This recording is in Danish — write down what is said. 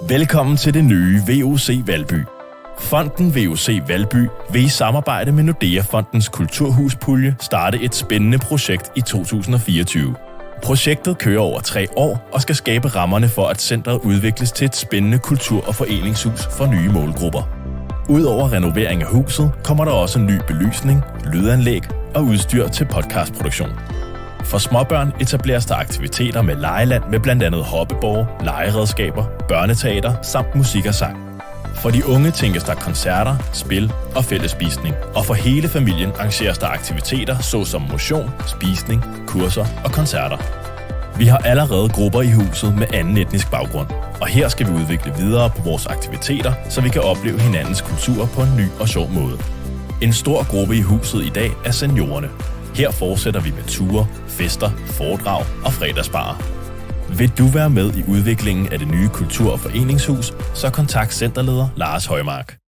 Velkommen til det nye VUC Valby. Fonden VUC Valby vil i samarbejde med Nordea Fondens Kulturhuspulje starte et spændende projekt i 2024. Projektet kører over 3 år og skal skabe rammerne for, at centret udvikles til et spændende kultur- og foreningshus for nye målgrupper. Udover renovering af huset kommer der også ny belysning, lydanlæg og udstyr til podcastproduktion. For småbørn etableres der aktiviteter med legeland med blandt andet hoppeborge, legeredskaber, børneteater samt musik og sang. For de unge tænkes der koncerter, spil og fællesspisning, og for hele familien arrangeres der aktiviteter såsom motion, spisning, kurser og koncerter. Vi har allerede grupper i huset med anden etnisk baggrund, og her skal vi udvikle videre på vores aktiviteter, så vi kan opleve hinandens kultur på en ny og sjov måde. En stor gruppe i huset i dag er seniorerne. Her fortsætter vi med ture, fester, foredrag og fredagsbarer. Vil du være med i udviklingen af det nye kultur- og foreningshus, så kontakt centerleder Lars Højmark.